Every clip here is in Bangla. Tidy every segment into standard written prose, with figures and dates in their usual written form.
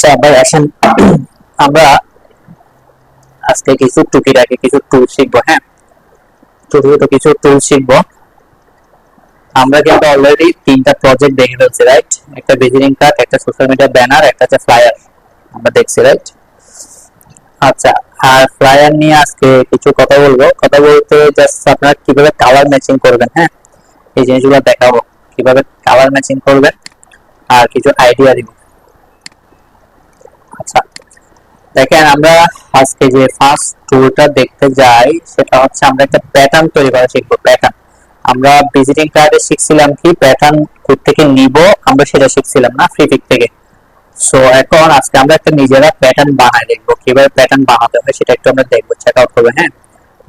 আচ্ছা ভাই আসেন আমরা আজকে কিছু টুকিটাকি কিছু টুল শিখবো। হ্যাঁ, ছোট ছোট কিছু টুল শিখবো। আমরা কিন্তু অলরেডি তিনটা প্রজেক্ট দেখে ফেলছি, রাইট? একটা ভিজিটিং কার্ড, একটা সোশ্যাল মিডিয়া ব্যানার, একটা হচ্ছে ফ্লায়ার আমরা দেখছি, রাইট? আচ্ছা, আর ফ্লায়ার নিয়ে আজকে কিছু কথা বলবো। কথা বলতে জাস্ট আপনারা কিভাবে কালার ম্যাচিং করবেন, হ্যাঁ, এই জিনিসগুলো দেখাবো, কিভাবে কালার ম্যাচিং করবেন আর কিছু আইডিয়া দিব। আচ্ছা দেখেন, আমরা আজকে যে ফার্স্ট টুলটা দেখতে যাই সেটা হচ্ছে আমরা একটা প্যাটার্ন তৈরি করা শিখবো। প্যাটার্ন আমরা ভিজিটিং কার্ডে শিখছিলাম কি প্যাটার্ন কোথা থেকে নিব, আমরা সেটা শিখছিলাম না ফ্রি পিক থেকে। সো এখন আজকে আমরা একটা নিজেরা প্যাটার্ন বানাই দেখবো, কিভাবে প্যাটার্ন বানাতে হয় সেটা একটু আমরা দেখবো, চেক আউট করবো। হ্যাঁ,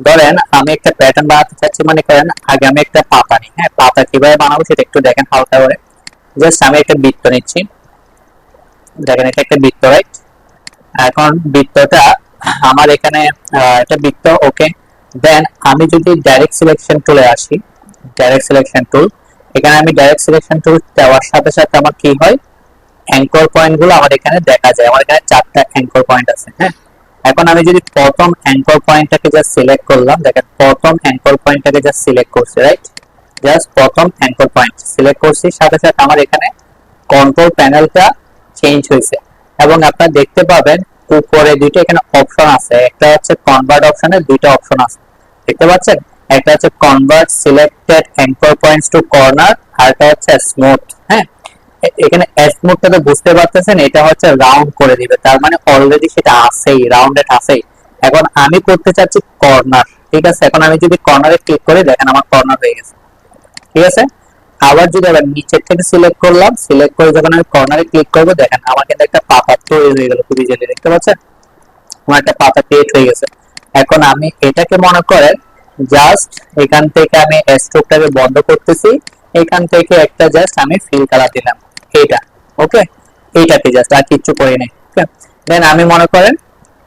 ধরেন আমি একটা প্যাটার্ন বানাতে চাচ্ছি, মনে করেন আগে আমি একটা পাতা নিই। হ্যাঁ, পাতা কিভাবে বানাবো সেটা একটু দেখেন হালকা করে। জাস্ট আমি একটা বৃত্ত নিচ্ছি, দেখেন এটা একটা বৃত্ত, রাইট? এখন বৃত্তটা আমার এখানে একটা বৃত্ত, ওকে। দেন আমি যদি ডাইরেক্ট সিলেকশন টুলে আসি, ডাইরেক্ট সিলেকশন টুল, এখানে আমি ডাইরেক্ট সিলেকশন টুল দেওয়ার সাথে সাথে আমার কি হয়, অ্যাঙ্কর পয়েন্ট গুলো আমার এখানে দেখা যায়। আমার এখানে 4টা অ্যাঙ্কর পয়েন্ট আছে। হ্যাঁ, এখন আমি যদি প্রথম অ্যাঙ্কর পয়েন্টটাকে জাস্ট সিলেক্ট করলাম, দেখেন প্রথম অ্যাঙ্কর পয়েন্টটাকে জাস্ট সিলেক্ট করছি, রাইট? জাস্ট প্রথম অ্যাঙ্কর পয়েন্ট সিলেক্ট করছি, সাথে সাথে আমার এখানে কন্ট্রোল প্যানেলটা চেঞ্জ হয়েছে। এবং আপনারা দেখতে পাবেন উপরে দুইটা এখানে অপশন আছে, একটা হচ্ছে কনভার্ট অপশনে দুইটা অপশন আছে, দেখতে পাচ্ছেন? একটা হচ্ছে convert selected anchor points to corner, আর একটা হচ্ছে স্মুথ। হ্যাঁ, এখানে স্মুথটা তো বুঝতে পারতেছেন, এটা হচ্ছে রাউন্ড করে দিবে, তার মানে অলরেডি সেটা আছেই, রাউন্ডেড আছেই। এখন আমি করতে চাচ্ছি কর্নার, ঠিক আছে? এখন আমি যদি কর্নারে ক্লিক করি, দেখেন আমার কর্নার হয়ে গেছে, ঠিক আছে? আবার যদি আবার নিচের থেকে সিলেক্ট করলাম, সিলেক্ট করে যখন আমি কর্নারে ক্লিক করবো, দেখেন আমার কিন্তু একটা পাতা তৈরি হয়ে গেল, খুবই জেলে, দেখতে পাচ্ছেন? আমার একটা পাতা ক্রিয়েট হয়ে গেছে। এখন আমি এটাকে মনে করেন জাস্ট এখান থেকে আমি স্ট্রোকটাকে বন্ধ করতেছি, এখান থেকে একটা জাস্ট আমি ফিল কালার দিলাম, এইটা, ওকে। এইটাকে জাস্ট আর কিচ্ছু করি নাই, ওকে। দেন আমি মনে করেন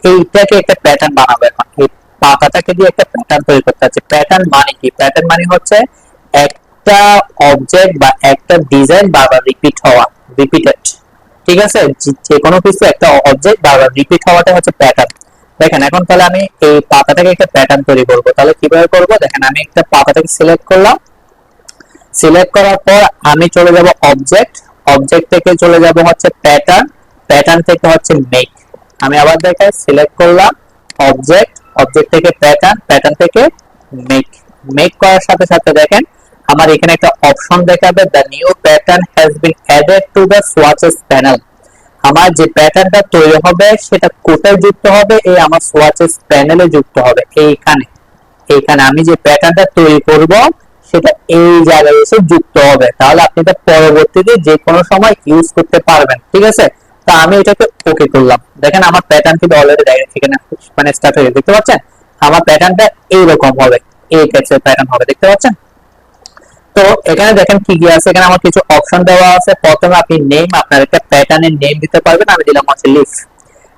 এইটাকে একটা প্যাটার্ন বানাবো। এখন এই পাতাটাকে দিয়ে একটা প্যাটার্ন তৈরি করতে হচ্ছে। প্যাটার্ন মানে কি? প্যাটার্ন মানে হচ্ছে একটা অবজেক্ট বা একটা ডিজাইন বারবার রিপিট হওয়া, রিপিটেড, ঠিক আছে? যে কোনো কিছু একটা অবজেক্ট বারবার রিপিট হওয়াটা হচ্ছে প্যাটার্ন। দেখেন এখন তাহলে আমি এই পাতাটাকে একটা প্যাটার্ন তৈরি করব, তাহলে কিভাবে করব? দেখেন আমি একটা পাতাটাকে সিলেক্ট করলাম, সিলেক্ট করার পর আমি চলে যাব অবজেক্ট, অবজেক্ট থেকে চলে যাব হচ্ছে প্যাটার্ন, প্যাটার্ন থেকে হচ্ছে মেক। আমি আবার দেখাই, সিলেক্ট করলাম অবজেক্ট, অবজেক্ট থেকে প্যাটার্ন, প্যাটার্ন থেকে মেক। মেক করার সাথে সাথে দেখেন আমার এখানে একটা অপশন দেখাবে, the new pattern has been added to the swatches panel. আমার যে প্যাটার্নটা তৈরি হবে সেটা কোথায় যুক্ত হবে? এই আমার সোয়াচেস প্যানেলে যুক্ত হবে, এইখানে। এইখানে আমি যে প্যাটার্নটা তৈরি করব সেটা এই জায়গায় এসে যুক্ত হবে, তাহলে আপনি এটা পরবর্তীতে যে কোনো সময় ইউজ করতে পারবেন, ঠিক আছে? তা আমি এটাকে ওকে করলাম। দেখেন আমার প্যাটার্ন কিন্তু অলরেডি এখানে মানে স্টার্ট হয়ে গেছে, দেখতে পাচ্ছেন? আমার প্যাটার্নটা এইরকম হবে, এই টাইপের প্যাটার্ন হবে, দেখতে পাচ্ছেন? তো এখানে দেখেন কি কি আছে, এখানে আমার কিছু অপশন দেওয়া আছে। প্রথমে আপনি নেম, আপনার একটা প্যাটার্নের নেম দিতে পারবেন, আমি দিলাম হচ্ছে লিফ।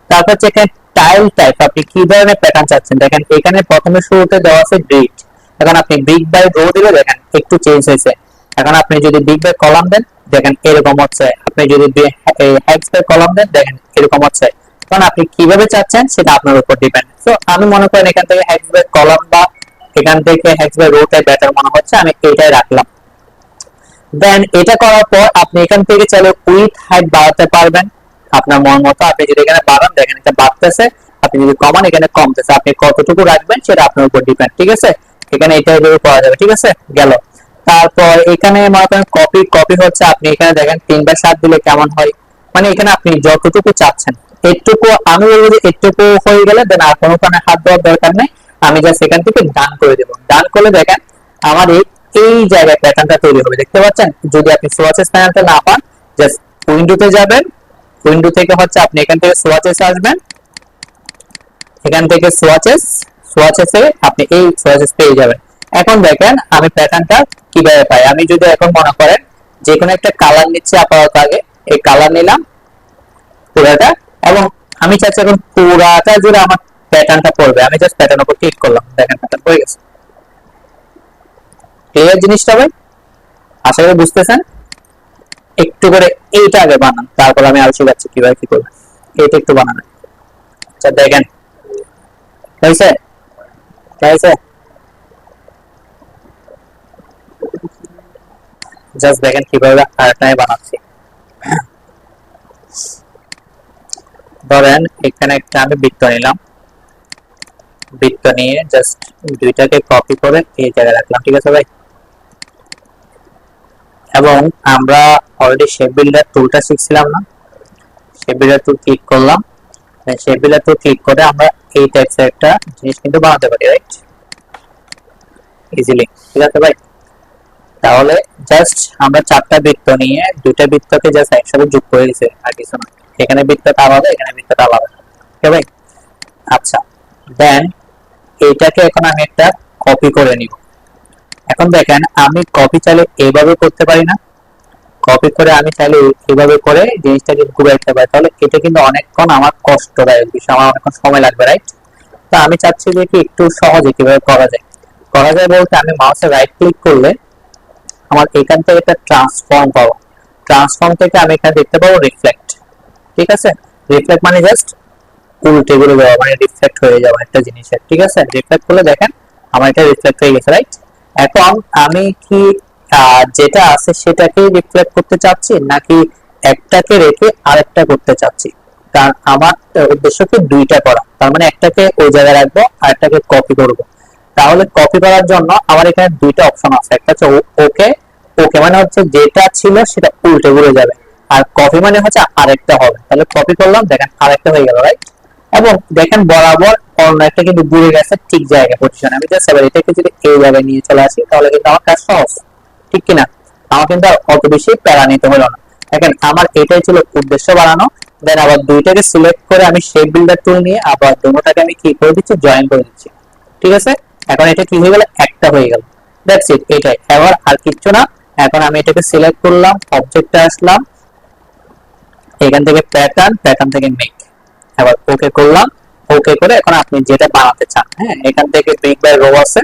তারপর হচ্ছে এখানে টাইল টাইপ, আপনি কি ধরনের প্যাটার্ন চাচ্ছেন। দেখেন এখানে প্রথমে শুরুতে দেওয়া আছে ব্রিক, এখন আপনি ব্রিক বাই রো দিলে দেখেন একটু চেঞ্জ হয়েছে। এখন আপনি যদি ব্রিক বাই কলাম দেন, দেখেন এরকম হচ্ছে। আপনি যদি হেক্স বাই কলাম দেন, দেখেন এরকম হচ্ছে। কারণ আপনি কিভাবে চাচ্ছেন সেটা আপনার উপর ডিপেন্ড। তো আমি মনে করেন এখান থেকে হেক্স বাই কলাম বা এখান থেকে hex by row type better মনে হচ্ছে, আমি এইটাই রাখলাম। দেন এটা করার পর আপনি এখান থেকে চাইলে উইথ হাইট বাড়াতে পারবেন আপনার মন মতো। আপনি যদি এখানে বাড়ান, দেখেন এটা বাড়তেছে, আপনি যদি কমান, এখানে কমতেছে। আপনি কতটুকু রাখবেন সেটা আপনার উপর ডিপেন্ড, ঠিক আছে? এখানে এটা এভাবে করা যাবে, ঠিক আছে? গেল। তারপর এখানে মনে করেন কপি, কপি হচ্ছে আপনি এখানে দেখেন 3/7 দিলে কেমন হয়, মানে এখানে আপনি যতটুকু চাচ্ছেন এটুকু, আমি বলবো যে এটুকু হয়ে গেলে দেন আর কোনো কারণে হাত দেওয়ার দরকার নেই। আমি জাস্ট এখান থেকে ডান করে দেবো। ডান করলে দেখেন আমার এই জায়গায় প্যাটার্নটা তৈরি হবে, দেখতে পাচ্ছেন? যদি আপনি সোয়াচেস প্যানেলটা না পান, জাস্ট উইন্ডোতে যাবেন, উইন্ডো থেকে হচ্ছে আপনি এখান থেকে সোয়াচেস আসবেন, এখান থেকে সোয়াচেস, সোয়াচেসে আপনি এই সোয়াচেস পেয়ে যাবেন। এখন দেখেন আমি প্যাটার্নটা কিভাবে পাই। আমি যদি এখন মনে করেন যে কোনো একটা কালার নিচ্ছি আপাতত, আগে এই কালার নিলাম পুরাটা, এবং আমি চাচ্ছি এখন পুরাটা জুড়ে আমার প্যাটার্নটা পড়বে। আমি জাস্ট প্যাটার্ন উপর ক্লিক করলাম, দেখেন প্যাটার্ন হয়ে গেছে। ক্লিয়ার জিনিসটা ভাই? আশা করি বুঝতেছেন। একটু করে এইটা আগে বানান, তারপর আমি আরো শিখাচ্ছি কিভাবে কি করবেন। এটা একটু বানানো। আচ্ছা দেখেন হয়েছে, হয়েছে, জাস্ট দেখেন কিভাবে আরেকটা বানাচ্ছি। ধরেন এখানে একটা আমি বৃত্ত নিলাম, বৃত্ত নিয়ে জাস্ট দুইটাকে কপি করে এই জায়গায় রাখলাম, ঠিক আছে ভাই। এবং আমরা অলরেডি শেপ বিল্ডার টুলটা শিখছিলাম না, শেপ বিল্ডার টুল ক্লিক করলাম, শেপ বিল্ডার টুল ক্লিক করে আমরা এই টাইপের একটা জিনিস কিন্তু বানাতে পারি, রাইট, ইজিলি, ঠিক আছে ভাই। তাহলে জাস্ট আমরা চারটা বৃত্ত নিয়ে দুইটা বৃত্তকে জাস্ট একসাথে যোগ করে দিয়েছি, আর কিছু না। এখানে বৃত্তটা আলাদা, এখানে বৃত্তটা আলাদা, ঠিক ভাই। আচ্ছা দেন এইটাকে এখন আমি একটা কপি করে নিব। এখন দেখেন আমি কপি চাইলে এইভাবে করতে পারি না, কপি করে আমি চাইলে এইভাবে করে জিনিসটাকে ঘুরাইতে পারি, তাহলে এটা কিন্তু অনেকক্ষণ আমার কষ্টদায়ক বিষয়, আমার অনেকক্ষণ সময় লাগবে, রাইট। তো আমি চাচ্ছি যে কি একটু সহজে কিভাবে করা যায়। করা যায় বলতে আমি মাউসে রাইট ক্লিক করলে আমার এখান থেকে একটা ট্রান্সফর্ম পাবো, ট্রান্সফর্ম থেকে আমি এখানে দেখতে পাবো রিফ্লেক্ট, ঠিক আছে। রিফ্লেক্ট মানে জাস্ট উল্টে ঘুরে যাওয়া, মানে রিফ্লেক্ট হয়ে যাওয়া একটা জিনিসের, ঠিক আছে। রিফ্লেক্ট করলে দেখেন আমার এটা রিফ্লেক্ট হয়ে গেছে, রাইট। এখন আমি কি যেটা আছে সেটাকে রিফ্লেক্ট করতে চাচ্ছি নাকি একটাকে রেখে আরেকটা করতে চাচ্ছি, কারণ আমার উদ্দেশ্য কি দুইটা করা, তার মানে একটাকে ওই জায়গায় রাখবো আর একটাকে কপি করব। তাহলে কপি করার জন্য আমার এখানে দুইটা অপশন আছে, একটা হচ্ছে ওকে, ওকে মানে হচ্ছে যেটা ছিল সেটা উল্টে ঘুরে যাবে, আর কপি মানে হচ্ছে আরেকটা হবে। তাহলে কপি করলাম, দেখেন আরেকটা হয়ে গেল, রাইট। এবং দেখেন বরাবর অন্য একটা কিন্তু ঘুরে গেছে ঠিক জায়গায় পজিশন। আমি জাস্ট এবার এটাকে যদি এই জায়গায় নিয়ে চলে আসি তাহলে কিন্তু আমার কাজ সহজ, ঠিক কিনা। আমার কিন্তু অত বেশি প্যারা নিতে হলো না। দেখেন আমার এটাই ছিল উদ্দেশ্য বানানো, দেন আবার দুইটাকে সিলেক্ট করে আমি শেপ বিল্ডার টুল নিয়ে আবার দুটোটাকে আমি কি করে দিচ্ছি, জয়েন করে দিচ্ছি, ঠিক আছে। এখন এটা কি হয়ে গেল, একটা হয়ে গেল, দ্যাটস ইট, এটাই। এবার আর কিচ্ছু না। এখন আমি এটাকে সিলেক্ট করলাম, অবজেক্টে আসলাম, এখান থেকে প্যাটার্ন, প্যাটার্ন থেকে মেক, এবার ওকে করলাম। ওকে করে এখন আপনি যেটা বানাতে চান, হ্যাঁ, এখান থেকে ব্রিক বাই রো আছে,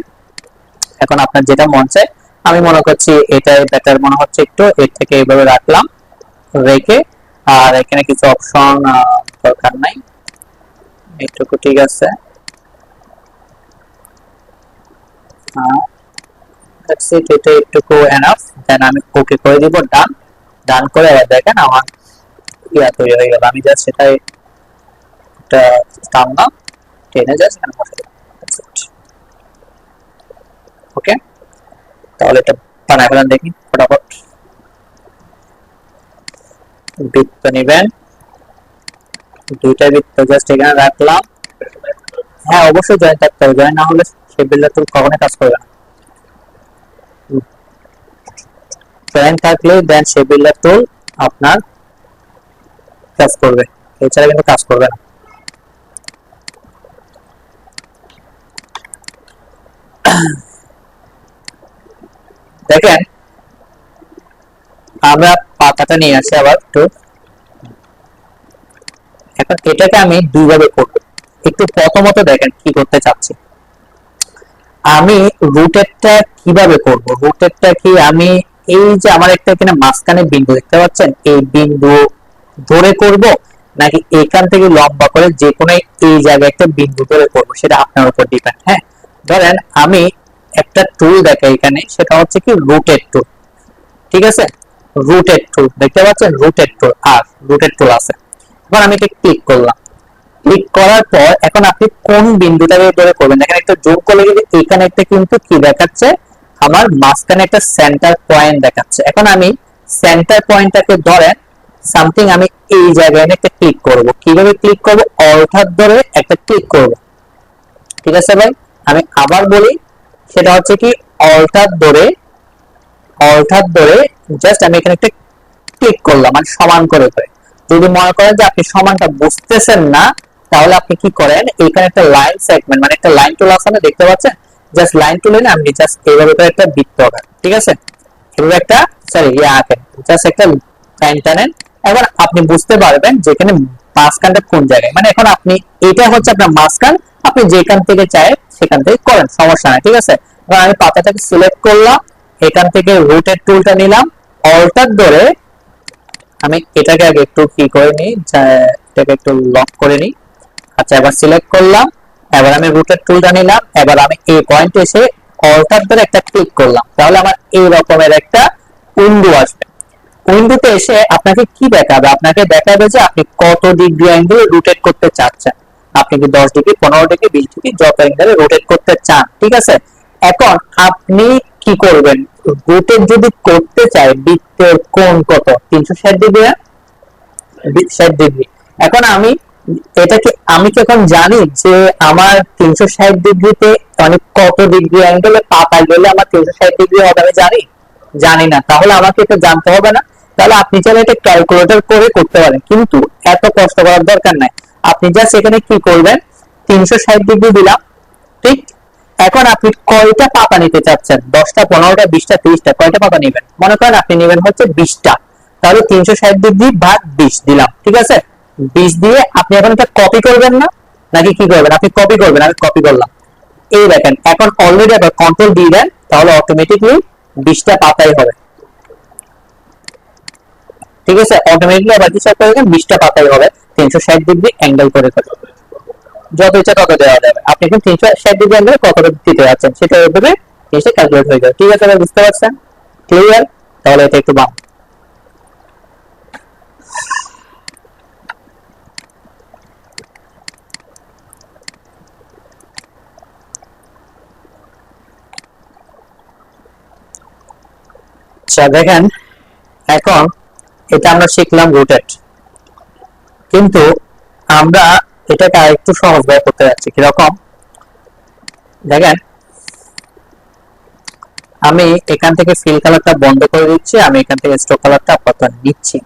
এখন আপনার যেটা মন চায়। আমি মনে করছি এটাই বেটার মনে হচ্ছে একটু, এর থেকে এইভাবে রাখলাম, রেখে আর এখানে কিছু অপশন দরকার নাই, এইটুকু ঠিক আছে। দ্যাটস ইট, এটা একটুকু এনাফ। দেন আমি ওকে করে দিব, ডান। ডান করে আবার দেখেন আমার ইয়া তৈরি হয়ে গেল। আমি জাস্ট সেটাই একটা টানলাম, টেনে জাস্ট এখানে বসে দিলাম, দ্যাটস ইট। ওকে, তাহলে এটা বানায় ফেলান দেখি ফটাফট। বৃত্ত নেবেন, দুইটা বৃত্ত জাস্ট এখানে রাখলাম। হ্যাঁ অবশ্যই জয়েন থাকতে হবে, জয়েন না হলে সেই বিল্ডার টুল কখনোই কাজ করবে না। জয়েন থাকলে দেন সেই বিল্ডার টুল আপনার কাজ করবে, এছাড়া কিন্তু কাজ করবে না। দেখেন আমরা পাতাটা নিয়ে আসি আবার একটু। এখন এটাকে আমি দুইভাবে করব, একটু প্রথমত দেখেন কি করতে চাচ্ছি। আমি রুটেটটা কিভাবে করব, রুটেটটা কি আমি এই যে আমার একটা এখানে মাঝখানে বিন্দু দেখতে পাচ্ছেন, এই বিন্দু ধরে করব নাকি এখান থেকে লম্বা করে যে কোনো এই জায়গায় একটা বিন্দু ধরে করব, সেটা আপনার উপর ডিপেন্ড। হ্যাঁ, ধরেন আমি একটা টুল দেখাই এখানে, সেটা হচ্ছে কি রুটেট টুল, ঠিক আছে। রুটেট টুল দেখতে পাচ্ছেন, রুটেট টুল আর রুটেট টুল আছে। এবার আমি এটা ক্লিক করলাম, ক্লিক করার পর এখন আপনি কোন বিন্দুটাকে ধরে করবেন, দেখেন একটা যোগ করলে কিন্তু এখানে একটা কিন্তু কি দেখাচ্ছে, আমার মাঝখানে একটা সেন্টার পয়েন্ট দেখাচ্ছে। এখন আমি সেন্টার পয়েন্টটাকে ধরেন সামথিং আমি এই জায়গায় একটা ক্লিক করব। কিভাবে ক্লিক করব, অল্টার ধরে একটা ক্লিক করব, ঠিক আছে ভাই। আমি আবার বলি, সেটা হচ্ছে কি অল্টার ধরে, অল্টার ধরে জাস্ট আমি এখানে একটা ক্লিক করলাম, মানে সমান করে করে। যদি মনে করেন যে আপনি সমানটা বুঝতেছেন না, তাহলে আপনি কি করেন, এখানে একটা লাইন সেগমেন্ট মানে একটা লাইন টুল আছে না, দেখতে পাচ্ছেন, জাস্ট লাইন টুল এনে আপনি জাস্ট এইভাবে করে একটা বৃত্ত আঁকেন, ঠিক আছে। এভাবে একটা সরি আঁকেন, জাস্ট একটা লাইন টানেন। এবার আপনি বুঝতে পারবেন যে এখানে মাঝখানটা কোন জায়গায়, মানে এখন আপনি এটা হচ্ছে আপনার মাঝখান, আপনি যেখান থেকে চাই সেখান থেকে করেন, সমস্যা নাই, ঠিক আছে। এবার আমি পাতাটাকে সিলেক্ট করলাম, এখান থেকে রুটেট টুলটা নিলাম, অল্টার ধরে আমি এটাকে আগে একটু কি করে নিই, এটাকে একটু লক করে নিই। আচ্ছা, এবার সিলেক্ট করলাম, এবার আমি রুটের টুলটা নিলাম, এবার আমি এই পয়েন্টে এসে অল্টার ধরে একটা ক্লিক করলাম, তাহলে আমার এই রকমের একটা উইন্ডো আসবে। উইন্ডোতে এসে আপনাকে কি দেখাবে? আপনাকে দেখাবে যে আপনি কত ডিগ্রি অ্যাঙ্গেলে রোটেট করতে চাচ্ছেন। আপনি কি 10 ডিগ্রি, 15 ডিগ্রি, 20 ডিগ্রি যত অ্যাঙ্গেলে রোটেট করতে চান, ঠিক আছে? এখন আপনি কি করবেন? রোটেট যদি করতে চাই, বৃত্তের কোণ কত? 360 ডিগ্রি, 60 ডিগ্রি। এখন আমি আমি কি এখন জানি যে আমার 360 ডিগ্রিতে মানে কত ডিগ্রি অ্যাঙ্গেলে পাতা গেলে আমার 360 ডিগ্রি হবে? আমি জানি না। তাহলে আমাকে এটা জানতে হবে না। তাহলে আপনি চাইলে এটা ক্যালকুলেটর করে করতে পারেন, কিন্তু এত কষ্ট করার দরকার নাই। আপনি জাস্ট এখানে কি করবেন, 360 ডিগ্রি দিলাম, ঠিক। এখন আপনি কয়টা পাতা নিতে চাচ্ছেন? 10টা, 15টা, 20টা, 30টা, কয়টা পাতা নেবেন? মনে করেন আপনি নেবেন হচ্ছে 20টা, তাহলে 360 ডিগ্রি ভাগ 20 দিলাম, ঠিক আছে? 20 দিয়ে আপনি এখন এটা কপি করবেন না, নাকি কি করবেন? আপনি কপি করবেন। আমি কপি করলাম, এই দেখেন এখন অলরেডি আবার কন্ট্রোল দিয়ে দেন, তাহলে অটোমেটিকলি 20টা পাতাই হবে, ঠিক আছে? অটোমেটিকলি আবার কিছু একটা 20টা পাতাই হবে 360 ডিগ্রি অ্যাঙ্গেল করে করে। যত ইচ্ছা তত দেওয়া যাবে। আপনি এখন 360 ডিগ্রি অ্যাঙ্গেলে কত দিতে যাচ্ছেন সেটা এভাবে জিনিসটা ক্যালকুলেট হয়ে যাবে, ঠিক আছে? বুঝতে পারছেন? ক্লিয়ার? তাহলে এটা একটু বাম। আচ্ছা দেখেন, এখন এটা আমরা শিখলাম রোটেট, কিন্তু আমরা এটাকে আরেকটু সহজভাবে করতে যাচ্ছি। কিরকম? দেখেন, আমি এখান থেকে ফিল কালারটা বন্ধ করে দিচ্ছি, আমি এখান থেকে স্ট্রোক কালারটা আপাতত নিচ্ছি।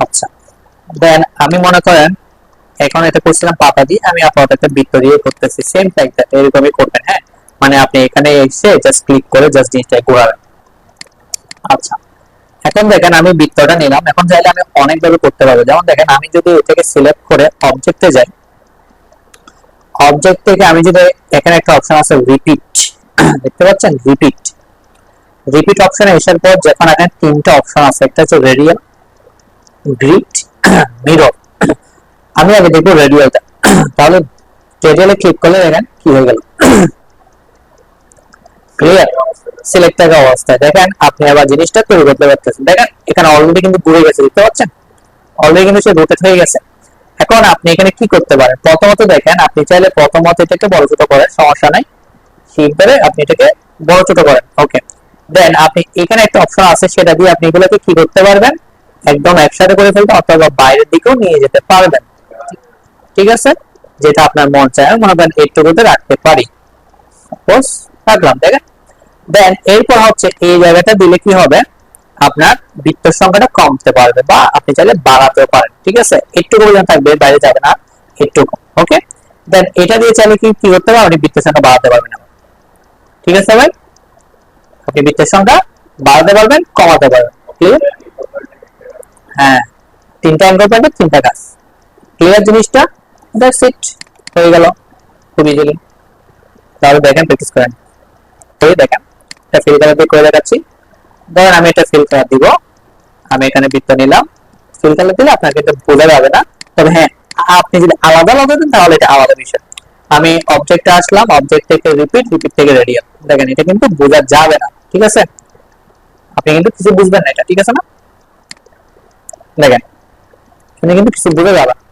আচ্ছা, দেন আমি মনে করেন এখন এটা করছিলাম পাতা দিয়ে, আমি আপাতত একটা বৃত্ত দিয়ে করতেছি। সেম লাইক দ্যাট, এরকমই করবেন। হ্যাঁ, মানে আপনি এখানে এসে জাস্ট ক্লিক করে জাস্ট জিনিসটা ঘোরাবেন। আচ্ছা, এখন দেখেন আমি বৃত্তটা নিলাম। এখন চাইলে আমি অনেকভাবে করতে পারবো। যেমন দেখেন, আমি যদি এটাকে সিলেক্ট করে অবজেক্টে যাই, অবজেক্ট থেকে আমি যদি এখানে একটা অপশন আছে রিপিট, দেখতে পাচ্ছেন? রিপিট রিপিট অপশনে আসার পর যখন এখানে তিনটা অপশন আছে, একটা হচ্ছে রেডিয়াল, গ্রিড, মিরর। আমি আগে দেখবো রেডিয়ালটা। তাহলে রেডিয়ালে ক্লিক করলে দেখেন কি হয়ে গেল, ক্লিয়ার? সিলেক্ট থাকা অবস্থায় দেখেন আপনি আবার জিনিসটা তৈরি করতে পারতেছেন। দেখেন এখানে অলরেডি কিন্তু ঘুরে গেছে, দেখতে পাচ্ছেন? অলরেডি কিন্তু সে রোটেট হয়ে গেছে। এখন আপনি এখানে কি করতে পারেন? প্রথমত দেখেন, আপনি চাইলে প্রথমত এটাকে বড় ছোট করেন, সমস্যা নাই। শিফট ধরে আপনি এটাকে বড় ছোট করেন, ওকে। দেন আপনি এখানে একটা অপশন আছে, সেটা দিয়ে আপনি এগুলোকে কি করতে পারবেন? একদম একসাথে করে ফেলতে অথবা বাইরের দিকেও নিয়ে যেতে পারবেন, ঠিক আছে? যেটা আপনার মন চায়, মনে করেন এইটুকুতে রাখতে পারি, সাপোজ রাখলাম, দেখেন। দেন এরপর হচ্ছে এই জায়গাটা দিলে কি হবে? আপনার বৃত্তের সংখ্যাটা কমতে পারবে, বা আপনি চাইলে বাড়াতেও পারেন, ঠিক আছে? একটু পর্যন্ত থাকবে, বাইরে যাবে না, একটু, ওকে। দেন এটা দিয়ে চাইলে কি কি করতে পারবেন? আপনি বৃত্তের সংখ্যা বাড়াতে পারবেন, ঠিক আছে ভাই? আপনি বৃত্তের সংখ্যা বাড়াতে পারবেন, কমাতে পারবেন, ক্লিয়ার? হ্যাঁ, তিনটা অঙ্ক পাবেন, তিনটা কাজ, ক্লিয়ার জিনিসটা? দ্যাটস ইট, হয়ে গেল খুব ইজিলি। তাহলে দেখেন, প্র্যাকটিস করেন। এই দেখেন, এটা ফিল কালার দিয়ে করে দেখাচ্ছি। ধরেন আমি এটা ফিল কালার দিব, আমি এখানে বৃত্ত নিলাম। ফিল কালার দিলে আপনাকে এটা বোঝা যাবে না, তবে হ্যাঁ, আপনি যদি আলাদা আলাদা দেন তাহলে এটা আলাদা বিষয়। আমি অবজেক্টে আসলাম, অবজেক্ট থেকে রিপিট, রিপিট থেকে রেডিয়াল। দেখেন এটা কিন্তু বোঝা যাবে না, ঠিক আছে? আপনি কিন্তু কিছু বুঝবেন না, এটা ঠিক আছে না? দেখেন এখানে কিন্তু কিছু বোঝা যাবে না,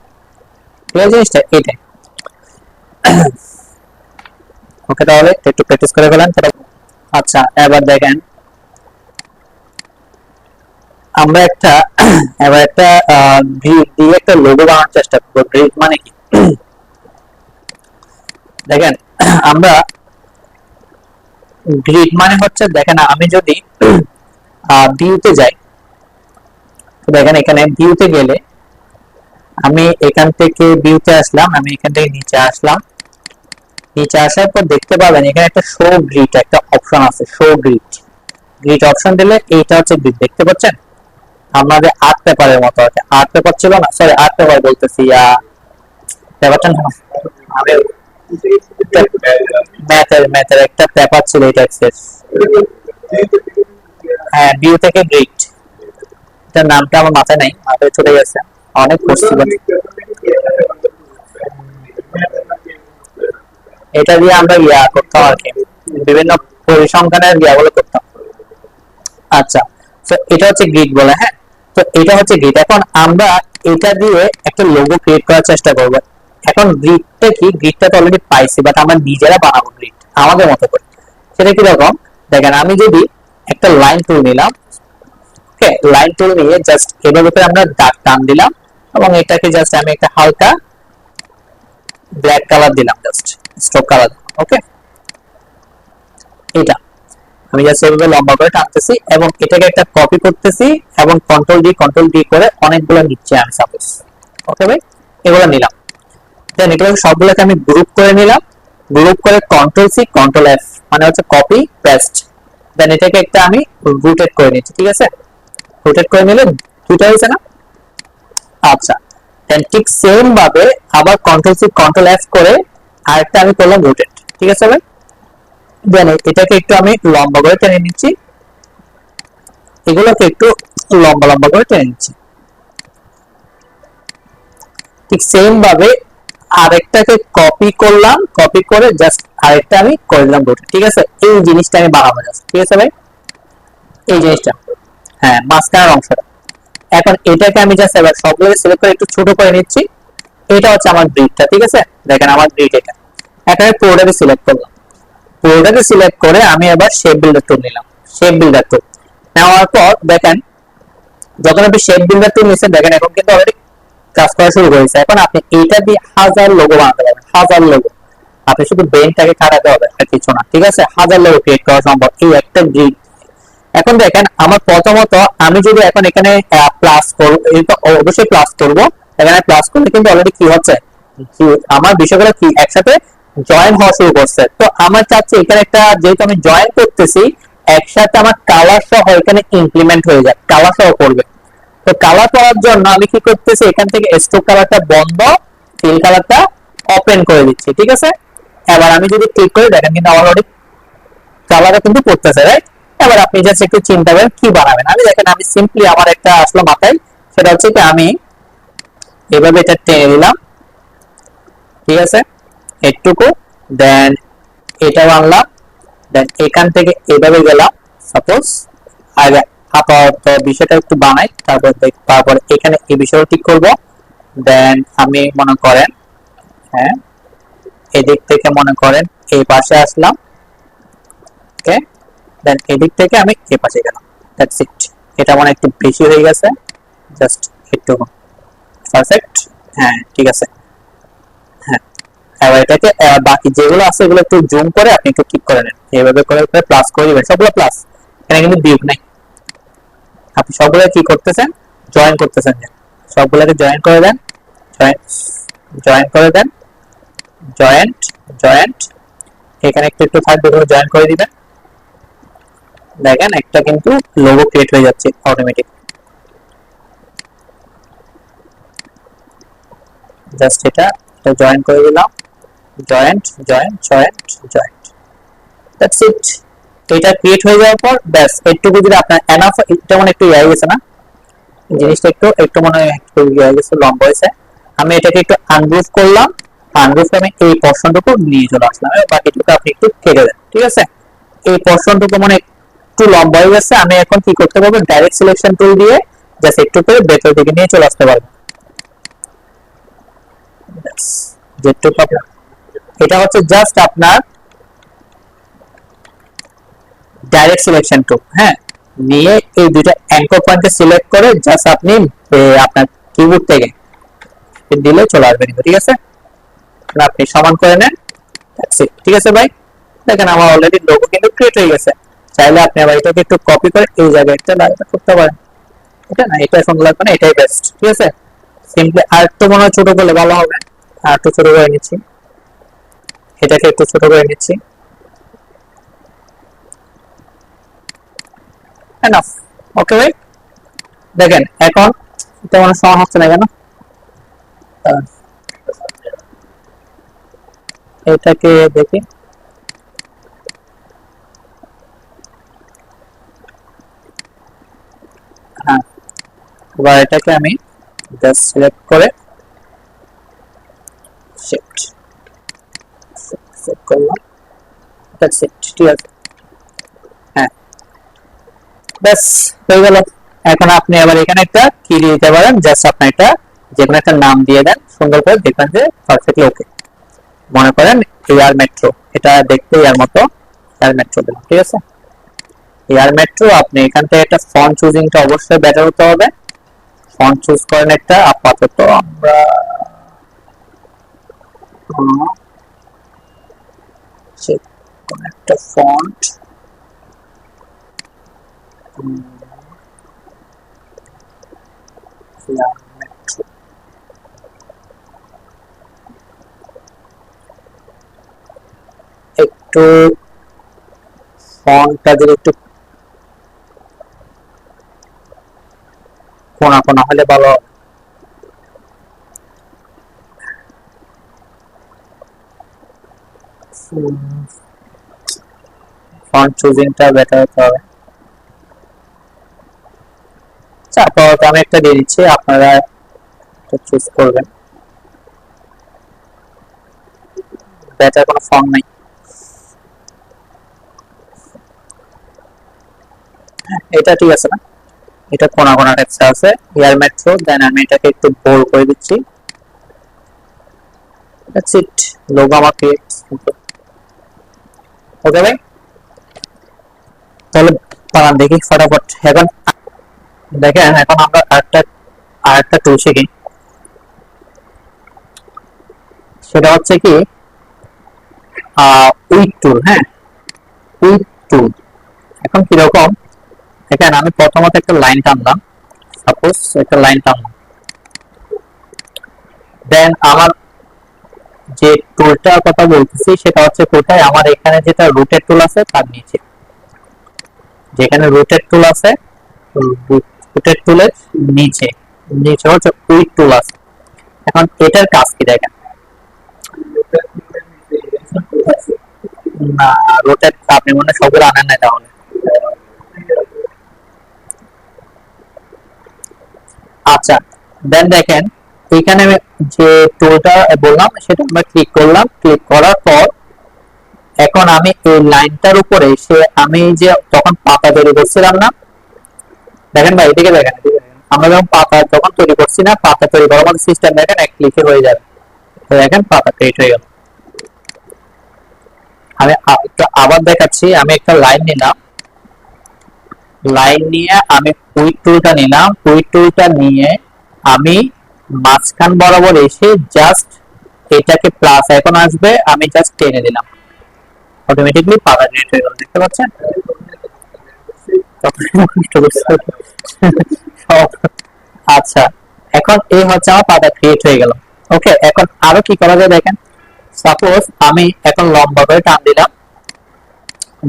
ক্লিয়ার জিনিসটা এইটাই। ওকে, তাহলে একটু প্র্যাকটিস করে ফেলেন। আচ্ছা, এবার দেখেন আমরা এবার একটা গ্রিড দিয়ে একটা লোগো বানানোর চেষ্টা করব। গ্রিড মানে কি? দেখেন আমরা গ্রিড মানে হচ্ছে, দেখেন আমি যদি ভিউতে যাই, দেখেন এখানে ভিউতে গেলে আমি এখান থেকে ভিউতে আসলাম, আমি এখান থেকে নিচে আসলাম। নিচে আসার পর দেখতে পাবেন এখানে একটা শো গ্রিড একটা অপশন আছে, শো গ্রিড। গ্রিড অপশন দিলে এইটা হচ্ছে গ্রিড, দেখতে পাচ্ছেন? আমাদের আর্ট পেপারের মতো আছে। আর্ট পেপার ছিল না, সরি আর্ট পেপার বলতেছি, পেপারটা না, আমি ম্যাথের একটা পেপার ছিল, এটা এক্সেস। হ্যাঁ, ভিউ থেকে গ্রিড, এটার নামটা আমার মাথায় নাই, মাথায় চলে গেছে, অনেক করছি এটা দিয়ে আমরা করতাম আর কি, বিভিন্ন পরিসংখ্যানের ইয়াগুলো করতাম। আচ্ছা, তো এটা হচ্ছে গ্রিড বলে, হ্যাঁ। তো এটা হচ্ছে গ্রিড। এখন আমরা এটা দিয়ে একটা লোগো ক্রিয়েট করার চেষ্টা করব। এখন গ্রিডটা কি, গ্রিডটা তো অলরেডি পাইছি, বাট আমরা নিজেরা বানাবো গ্রিড আমাদের মতো করে। সেটা কি রকম, দেখেন আমি যদি একটা লাইন টুল নিলাম, ওকে, লাইন টুল নিয়ে জাস্ট এভাবে করে আমরা দাগ টান দিলাম, এবং এটাকে জাস্ট আমি একটা হালকা ব্ল্যাক কালার দিলাম, জাস্ট স্ট্রোক কালার, ওকে। এটা আমি জাস্ট এভাবে লম্বা করে টানতেছি এবং এটাকে একটা কপি করতেছি এবং কন্ট্রোল ডি করে অনেকগুলো নিচে আমি সাপোজ, ওকে ভাই, এগুলো নিলাম। দেন এগুলো সবগুলোকে আমি গ্রুপ করে নিলাম, গ্রুপ করে কন্ট্রোল সি কন্ট্রোল এফ মানে হচ্ছে কপি পেস্ট। দেন এটাকে একটা আমি রোটেট করে নিচ্ছি, ঠিক আছে, রোটেট করে নিলে দুটো হয়েছে না। আচ্ছা, দেন ঠিক সেম ভাবে আবার কন্ট্রোল সি কন্ট্রোল এফ করে আরেকটা আমি করলাম রোটেট, ঠিক আছে ভাই। দেন এটাকে একটু আমি লম্বা করে টেনে নিচ্ছি, এগুলোকে একটু লম্বা লম্বা করে টেনে নিচ্ছি। ঠিক সেম ভাবে আরেকটাকে কপি করলাম, কপি করে জাস্ট আরেকটা আমি করে দিলাম রোটেট, ঠিক আছে। এই জিনিসটা আমি বানাবো জাস্ট, ঠিক আছে ভাই, এই জিনিসটা, হ্যাঁ, মাঝখানের অংশটা। এখন এটাকে আমি জাস্ট এবার সবগুলো সিলেক্ট করে একটু ছোট করে নিচ্ছি। এটা হচ্ছে আমার গ্রিডটা, ঠিক আছে, দেখেন আমার গ্রিড এটা। এখন আমি পুরোটাকে সিলেক্ট করলাম, পুরোটাকে সিলেক্ট করে আমি এবার শেপ বিল্ডার টুল নিলাম, শেপ বিল্ডার টুল নেওয়ার পর দেখেন যখন আপনি শেপ বিল্ডার টুল নিচ্ছেন, দেখেন এখন কিন্তু অলরেডি কাজ করা শুরু করেছে। এখন আপনি এইটা দিয়ে হাজার লোগো বানাতে পারবেন, হাজার লোগো। আপনি শুধু ব্রেনটাকে খাটাতে হবে আর কিছু না, ঠিক আছে, হাজার লোগো ক্রিয়েট করা সম্ভব এই একটা গ্রিড। এখন দেখেন আমার প্রথমত আমি যদি এখন এখানে প্লাস করব, এটা অবশ্যই প্লাস করব, এখানে প্লাস করলে কিন্তু অলরেডি কি হচ্ছে, আমার বিষয়গুলো কি একসাথে জয়েন হওয়া শুরু করছে। তো আমার চাচ্ছি এখানে একটা, যেহেতু আমি জয়েন করতেছি একসাথে, আমার কালার সহ এখানে ইমপ্লিমেন্ট হয়ে যায়, কালার সহ করবে। তো কালার করার জন্য আমি কি করতেছি, এখান থেকে স্ট্রোক কালারটা বন্ধ, ফিল কালারটা ওপেন করে দিচ্ছি, ঠিক আছে। এবার আমি যদি ক্লিক করি দেখেন কিন্তু আমার অলরেডি কালারটা কিন্তু পড়তেছে, রাইট। এবার আপনি জাস্ট একটু চিন্তা করেন কি বানাবেন। আমি দেখেন আমি সিম্পলি আমার একটা আসলো মাথায়, সেটা হচ্ছে কি আমি এভাবে এটা টেনে নিলাম, ঠিক আছে, একটুকু। দেন এটা বানলাম, দেন এখান থেকে এভাবে গেলাম সাপোজ। আগে আপাতত বিষয়টা একটু বানাই, তারপর এখানে এই বিষয়টা ঠিক করব। দেন আমি মনে করেন, হ্যাঁ, এদিক থেকে মনে করেন এই পাশে আসলাম, ওকে। দেন এদিক থেকে আমি এই পাশে গেলাম, দ্যাটস ইট। এটা মনে একটু বেশি হয়ে গেছে, জাস্ট একটু, পারফেক্ট, হ্যাঁ, ঠিক আছে, হ্যাঁ। এবার এটাকে বাকি যেগুলো আছে এগুলো একটু জুম করে আপনি একটু ক্লিক করে নেন, এইভাবে করে প্লাস করে দিবেন, সবগুলো প্লাস, এখানে কিন্তু বিয়োগ নাই। আপনি সবগুলো কি করতেছেন, জয়েন করতেছেন, সবগুলোকে জয়েন করে দেন, জয়েন করে দেন, জয়েন্ট, জয়েন্ট, এখানে একটু একটু থাকবে, জয়েন করে দিবেন। দেখেন একটা কিন্তু লোগো ক্রিয়েট হয়ে যাচ্ছে অটোমেটিক। জাস্ট এটা জয়েন করে দিলাম, joint, joint, joint, joint, that's it. এটা ক্রিয়েট হয়ে যাওয়ার পর ব্যাস এইটুকু যদি আপনার এনাফ, এটা মনে একটু ইয়ে গেছে না, জিনিসটা একটু একটু মনে হয় একটু ইয়ে গেছে, লম্বা হয়েছে। আমি এটাকে একটু আনগ্রুপ করলাম, আনগ্রুপ আমি এই পোরশনটুকু নিয়ে চলে আসলাম, বাকিটুকু আপনি একটু কেটে দেন, ঠিক আছে। এই পোরশনটুকু মানে একটু লম্বা হয়ে গেছে, আমি এখন কি করতে পারবো, ডাইরেক্ট সিলেকশন টুল দিয়ে জাস্ট একটু করে ভেতর দিকে নিয়ে চলে আসতে পারবো, যেটুকু আপনার। এটা হচ্ছে জাস্ট আপনার ডাইরেক্ট সিলেকশন টুল, হ্যাঁ, নিয়ে এই দুটো অ্যাঙ্কর পয়েন্টকে সিলেক্ট করে জাস্ট আপনি আপনার কিবোর্ড থেকে দিলে চলে আসবে, ঠিক আছে। আপনি সমান করে নেন, ঠিক আছে ভাই। দেখেন আমার অলরেডি লোগো কিন্তু ক্রিয়েট হয়ে গেছে। চাইলে আপনি আবার এটাকে একটু কপি করে এই জায়গায় একটা লাগবে করতে পারেন, এটা না, এটা এখন লাগবে না, এটাই বেস্ট, ঠিক আছে। সিম্পলি আর একটু মনে হয় ছোট করলে ভালো হবে, আর একটু ছোট করে নিচ্ছি, এটাকে একটু ছোট করে নিচ্ছি, এনাফ, ওকে ভাই। দেখেন এখন তেমন সময় হচ্ছে না কেন, এটাকে দেখি, হ্যাঁ, এবার এটাকে আমি জাস্ট সিলেক্ট করে শিফট সেট করলাম, দ্যাটস ইট। ঠিক আছে, হ্যাঁ ব্যাস হয়ে গেল। এখন আপনি আবার এখানে একটা কি দিতে পারেন, জাস্ট আপনি এটা যে কোনো একটা নাম দিয়ে দেন, সুন্দর করে দেখবেন যে পারফেক্টলি ওকে। মনে করেন এয়ার মেট্রো, এটা দেখতে এয়ার মতো, এয়ার মেট্রো দিলাম। ঠিক আছে, এয়ার মেট্রো। আপনি এখান থেকে একটা ফন্ট চুজিংটা অবশ্যই বেটার হতে হবে। ফন্ট চুজ করেন একটা, আপাতত আমরা একটা ফন্ট একটু ফন্টটা যদি একটু কোনা কোনা হলে ভালো। ফন্ট চুজিংটা বেটার হতে হবে। আপাতত আমি একটা দিয়ে দিচ্ছি, আপনারা চুজ করবেন। বেটার কোনো ফন্ট নাই। এটা ঠিক আছে না, এটা কোনা কোনা টেক্সট আছে, এয়ার মেট্রো। দেন আমি এটাকে একটু বোল্ড করে দিচ্ছি। দ্যাটস ইট, লোগো আমার ক্রিয়েট। ওকে ভাই, তাহলে বানান দেখি ফটাফট। এখন দেখেন, এখন আমরা আরেকটা টুল শিখি, সেটা হচ্ছে কি উইক টুল। হ্যাঁ, উইক টুল। এখন কিরকম, দেখেন আমি প্রথমত একটা লাইন টানলাম, সাপোজ একটা লাইন টানলাম, দেন আমার যে টুলটার কথা বলতেছি সেটা হচ্ছে কোথায়, আমার এখানে যেটা রুটেড টুল আছে তার নিচে, যেখানে রুটেড টুল আছে, রুটেড টুলের নিচে নিচে হচ্ছে উইক টুল আছে। এখন এটার কাজ কি দেখেন, না রোটেট আপনি মনে সবগুলো আনেন না তাহলে। আচ্ছা, দেন দেখেন এখানে যে টুলটা বললাম সেটা আমরা ক্লিক করলাম, ক্লিক করার পর এখন আমি এই লাইনটার উপরে এসে আমি যে তখন পাতা তৈরি করছিলাম না, দেখেন ভাই এদিকে দেখেন, আমরা যখন পাতা তখন তৈরি করছি না, পাতা তৈরি করার মতো সিস্টেম দেখেন এক ক্লিকে হয়ে যাবে। তো দেখেন পাতা ক্রিয়েট হয়ে গেল। আমি আবার দেখাচ্ছি, আমি একটা লাইন নিলাম, লাইন নিয়ে আমি উইক টুলটা নিলাম, উইক টুলটা নিয়ে আমি মাঝখান বরাবর এসে জাস্ট এটাকে প্লাস এখন আসবে, আমি জাস্ট টেনে দিলাম, অটোমেটিকলি পাতা ক্রিয়েট হয়ে গেল। দেখতে পাচ্ছেন? আচ্ছা, এখন এই হচ্ছে আমার পাতা ক্রিয়েট হয়ে গেল। ওকে, এখন আরো কি করা যায় দেখেন, সাপোজ আমি এখন লম্বা করে টান দিলাম,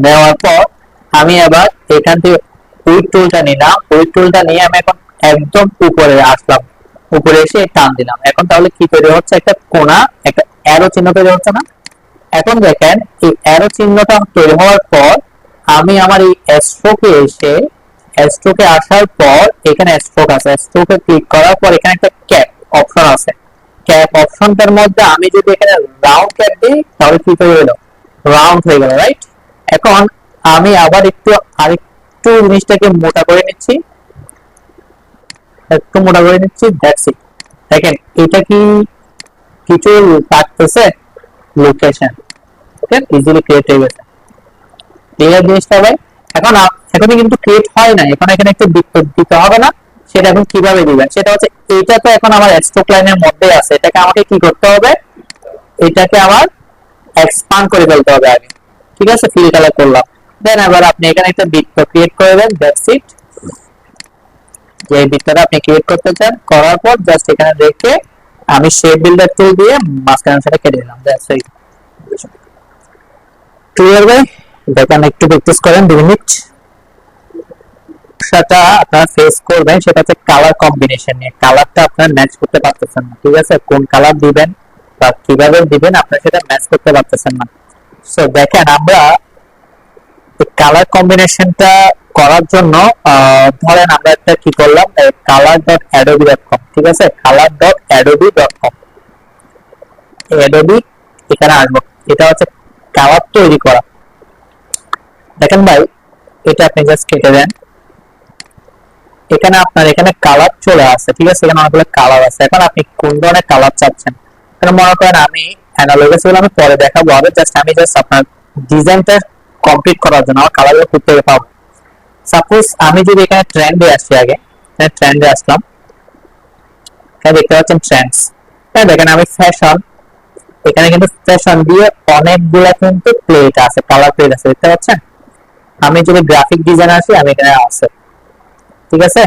নেওয়ার পর আমি আবার এখান থেকে উইক টুলটা নিলাম, উইক টুলটা নিয়ে আমি এখন একদম উপরে আসলাম, উপরে এসে টান দিলাম। এখন তাহলে কি তৈরি হচ্ছে, একটা কোণা, একটা অ্যারো চিহ্ন তৈরি হচ্ছে না? এখন দেখেন এই অ্যারো চিহ্নটা তৈরি হওয়ার পর আমি আমার এই স্ট্রোকে এসে, স্ট্রোকে আসার পর এখানে স্ট্রোক আছে, স্ট্রোকে ক্লিক করার পর এখানে একটা ক্যাপ অপশন আছে, ক্যাপ অপশনটার মধ্যে আমি যদি এখানে রাউন্ড ক্যাপ দিই তাহলে কি তৈরি হলো, রাউন্ড হয়ে গেল, রাইট? এখন আমি আবার আরেকটু জিনিসটাকে মোটা করে নিচ্ছি, একটু মোটা করে নিচ্ছি, দ্যাটস ইট। দেখেন এটা কি কিছু থাকতেছে, লোকেশন ওকে ইজিলি ক্রিয়েট হয়ে গেছে। ক্লিয়ার জিনিসটা ভাই? এখন এখনই কিন্তু ক্রিয়েট হয় না, এখন এখানে একটু দিতে হবে না, সেটা এখন কিভাবে দিবেন সেটা হচ্ছে, এটা তো এখন আমার স্ট্রোক লাইনের মধ্যে আছে, এটাকে আমাকে কি করতে হবে, এটাকে আমার এক্সপান্ড করে ফেলতে হবে আগে। ঠিক আছে, ফিল কালার করলাম, দেন আবার আপনি এখানে একটা বৃত্ত ক্রিয়েট করে দেন, দ্যাটস ইট। যে বৃত্তটা আপনি ক্রিয়েট করতে চান, করার পর জাস্ট এখানে রেখে আমি শেপ বিল্ডার টুল দিয়ে মাঝখানে সেটা কেটে দিলাম, দ্যাটস ইট। ক্লিয়ার ভাই? দেখেন একটু প্র্যাকটিস করেন 2 মিনিট। সেটা আপনারা ফেস করবেন সেটা হচ্ছে কালার কম্বিনেশন নিয়ে, কালারটা আপনারা ম্যাচ করতে পারতেছেন না। ঠিক আছে, কোন কালার দিবেন বা কিভাবে দিবেন আপনারা সেটা ম্যাচ করতে পারতেছেন না। সো দেখেন আমরা কালার কম্বিনেশনটা করার জন্য ধরেন আমরা একটা কি করলাম, color.adobe.com, ঠিক আছে, color.adobe.com, অ্যাডোবি এখানে আসবো। এটা হচ্ছে কালার তৈরি করা। দেখেন ভাই, এটা আপনি জাস্ট কেটে দেন, এখানে আপনার এখানে কালার চলে আসে, ঠিক আছে, এখানে অনেকগুলো কালার আছে। এখন আপনি কোন ধরনের কালার চাচ্ছেন, এখানে মনে করেন আমি অ্যানালগাস গুলো আমি পরে দেখাবো, আগে আমি জাস্ট আপনার ডিজাইনটা কমপ্লিট করার জন্য আমার কালারগুলো করতে পাবো। সাপোজ আমি যদি এখানে ট্রেন্ডে আসি, আগে এখানে ট্রেন্ডে আসলাম, এখানে দেখতে পাচ্ছেন ট্রেন্ডস, হ্যাঁ দেখেন আমি ফ্যাশন, এখানে কিন্তু ফ্যাশন দিয়ে অনেকগুলা কিন্তু প্লেট আছে, কালার প্লেট আছে, দেখতে পাচ্ছেন। আমি যদি গ্রাফিক ডিজাইন আসি, আমি এখানে আছে, ঠিক আছে,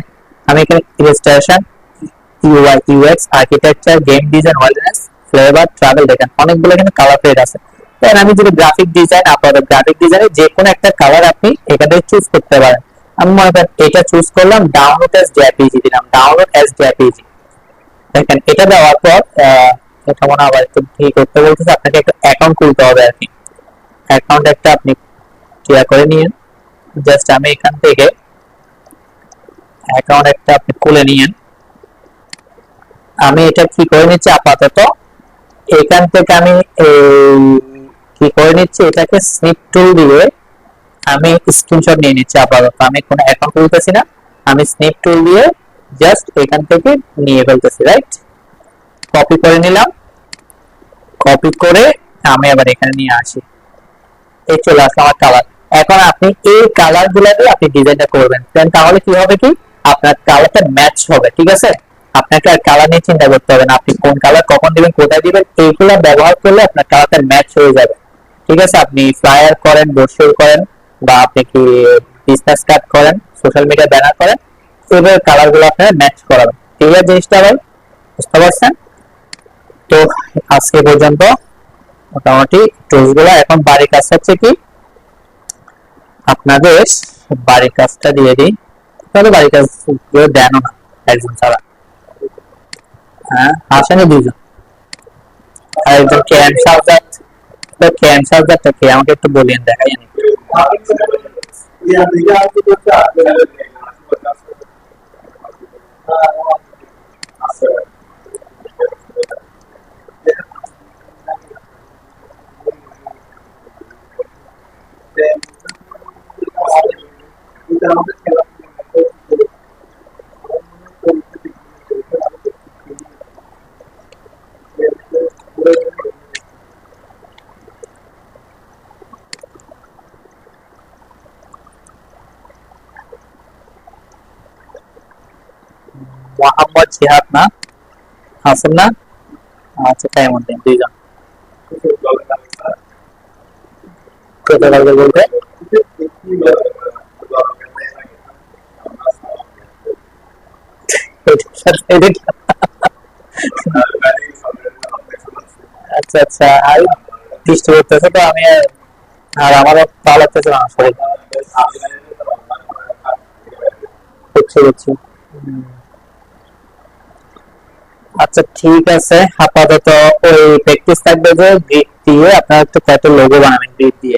আমি এখানে illustration, UI UX, architecture, game design, wellness, flavour, travel, দেখেন অনেকগুলো এখানে কালার প্লেট আছে। তাহলে আমি যদি গ্রাফিক ডিজাইন, আপনাদের গ্রাফিক ডিজাইনে যে কোনো একটা কালার আপনি এখানে চুজ করতে পারেন। আমি মনে করেন এটা চুজ করলাম, ডাউনলোড এস জেপিজি দিলাম, ডাউনলোড এস জেপিজি। দেখেন এটা দেওয়ার পর এটা মনে আবার একটু ঠিক করতে বলতেছে, আপনাকে একটা অ্যাকাউন্ট খুলতে হবে আর কি। অ্যাকাউন্ট একটা আপনি ক্লিয়ার করে নিন, জাস্ট আমি এখান থেকে অ্যাকাউন্ট একটা আপনি খুলে নিন। আমি এটা কি করে নিচ্ছি আপাতত, এখান থেকে আমি কি করে নিচ্ছি, এটাকে স্নিপ টুল দিয়ে আমি স্ক্রিনশট নিয়ে নিচ্ছি আপাতত। আমি কোনো অ্যাকাউন্ট খুলতেছি না, আমি স্নিপ টুল দিয়ে জাস্ট এখান থেকে নিয়ে ফেলতেছি, রাইট। কপি করে নিলাম, কপি করে আমি আবার এখানে নিয়ে আসি, এই চলে আসলো আমার কালার। এখন আপনি এই কালার গুলা দিয়ে আপনি ডিজাইনটা করবেন, তাহলে কি হবে, কি আপনার কালারটা ম্যাচ হবে, ঠিক আছে। আপনাকে আর কালার নিয়ে চিন্তা করতে হবে না, আপনি কোন কালার কখন দিবেন, কোথায় দিবেন, এইগুলা ব্যবহার করলে আপনার কালারটা ম্যাচ হয়ে যাবে, ঠিক আছে। আপনি ফ্লায়ার করেন, ব্রোশিওর করেন, বা আপনি কি বিজনেস কার্ড করেন, সোশ্যাল মিডিয়া ব্যানার করেন, এইভাবে কালার গুলো আপনার ম্যাচ করাবেন, ঠিক আছে। জিনিসটা ভাই বুঝতে পারছেন তো? আজকে পর্যন্ত মোটামুটি টুলস গুলো। এখন বাড়ির কাজ হচ্ছে কি, আপনাদের বাড়ির কাজটা দিয়ে দিই, তাহলে বাড়ির কাজ দেনও না একজন ছাড়া, হ্যাঁ আসেনি দুজন, আর একজন ক্যান সার্জার, ক্যান সার্জারটা কে আমাকে একটু বলিয়েন, দেখাই জানি। মোহাম্মদ জিহাদ না, আছেন না? আচ্ছা তাই মধ্যে দুইজন বলতে আচ্ছা আচ্ছা, আর বৃষ্টি করতেছে তো আমি আর আমারও ভালো লাগতেছে না শরীর, বুঝছি বুঝছি। আচ্ছা ঠিক আছে, আপাতত ওই প্র্যাকটিস থাকবে যে গ্রিড দিয়ে আপনারা একটু কত লোগো বানাবেন গ্রিড দিয়ে।